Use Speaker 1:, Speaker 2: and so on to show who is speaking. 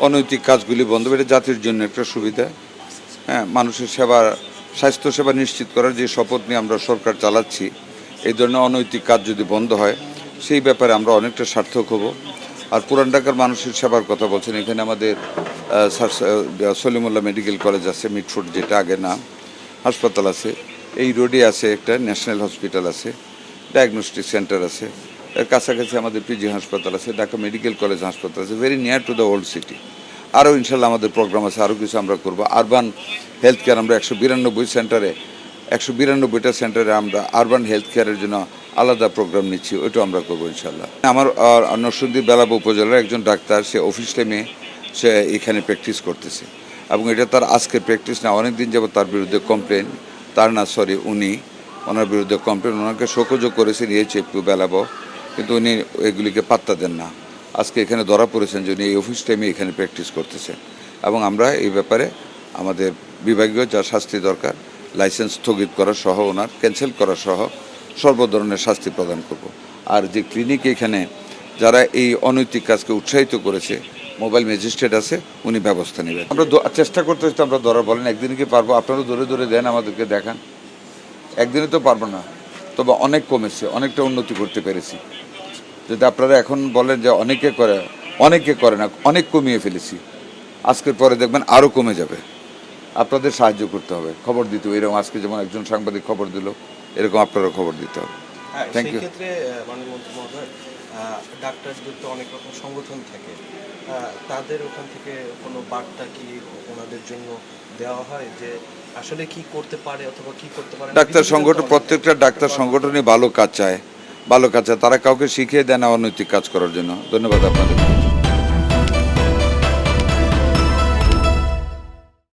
Speaker 1: অনৈতিক কাজগুলি বন্ধ, এটা জাতির জন্য একটা সুবিধা। হ্যাঁ, মানুষের সেবা, স্বাস্থ্যসেবা নিশ্চিত করার যে শপথ নিয়ে আমরা সরকার চালাচ্ছি, এই ধরনের অনৈতিক কাজ যদি বন্ধ হয় সেই ব্যাপারে আমরা অনেকটা সার্থক হব। আর পুরান ঢাকার মানুষের সেবার কথা বলছেন, এখানে আমাদের সলিমুল্লাহ মেডিকেল কলেজ আছে, মিটফোর্ড যেটা আগে নাম, হাসপাতাল আছে, এই রোডে আছে একটা ন্যাশনাল হসপিটাল আছে, ডায়াগনস্টিক সেন্টার আছে, এর কাছাকাছি আমাদের পিজি হাসপাতাল আছে, ঢাকা মেডিকেল কলেজ হাসপাতাল আছে, very near to the old city. আরও ইনশাল্লাহ আমাদের প্রোগ্রাম আছে, আরও কিছু আমরা করবো। আরবান হেলথ কেয়ার আমরা 192টা সেন্টারে আমরা আরবান হেলথ কেয়ারের জন্য আলাদা প্রোগ্রাম নিচ্ছি, ওইটাও আমরা করবো ইনশাল্লাহ। আমার নরসিংদী বেলাবো উপজেলার একজন ডাক্তার, সে অফিস টাইমে সে এখানে প্র্যাকটিস করতেছে, এবং এটা তার আজকের প্র্যাকটিস না, অনেক দিন যাবত তার বিরুদ্ধে কমপ্লেন, ওনার বিরুদ্ধে কমপ্লেন, ওনাকে শোকজও করেছেন একটু বেলাবো, কিন্তু উনি এগুলিকে পাত্তা দেন না। আজকে এখানে ধরা পড়েছেন যে উনি এই অফিস টাইমে এখানে প্র্যাকটিস করতেছেন, এবং আমরা এই ব্যাপারে আমাদের বিভাগীয় যা শাস্তি দরকার, লাইসেন্স স্থগিত করা সহ, ওনার ক্যান্সেল করা সহ সর্ব ধরনের শাস্তি প্রদান করব। আর যে ক্লিনিক এখানে যারা এই অনৈতিক কাজকে উৎসাহিত করেছে, মোবাইল ম্যাজিস্ট্রেট আছে, উনি ব্যবস্থা নেবেন। আমরা চেষ্টা করতে হচ্ছে, আমরা ধরা বলেন একদিনে কি পারবো? আপনারা ধরে ধরে দেন, আমাদেরকে দেখান, একদিনে তো পারবো না, তবে অনেক কমেছে, অনেকটা উন্নতি করতে পেরেছি। যদি আপনারা এখন বলেন যে অনেকে করে না, অনেক কমিয়ে ফেলেছি, আজকের পরে দেখবেন আরও কমে যাবে। আপনাদের সাহায্য করতে হবে, খবর দিতে হবে, এরকম আজকে যেমন একজন সাংবাদিক খবর দিল, এরকম আপনারা খবর দিতে হবে।
Speaker 2: Thank you. ক্ষেত্রে মাননীয় মহোদয়, ডাক্তারদের তো অনেক রকম সংগঠন থাকে, তাদের ওখান থেকে কোনো বার্তা কি ওনাদের জন্য দেওয়া হয় যে আসলে কি করতে পারে অথবা কি করতে পারে?
Speaker 1: ডাক্তার সংগঠন, প্রত্যেকটা ডাক্তার সংগঠনই ভালো কাজ চায়, তারা কাউকে শিখিয়ে দেয় না অনৈতিক কাজ করার জন্য। ধন্যবাদ আপনাদের।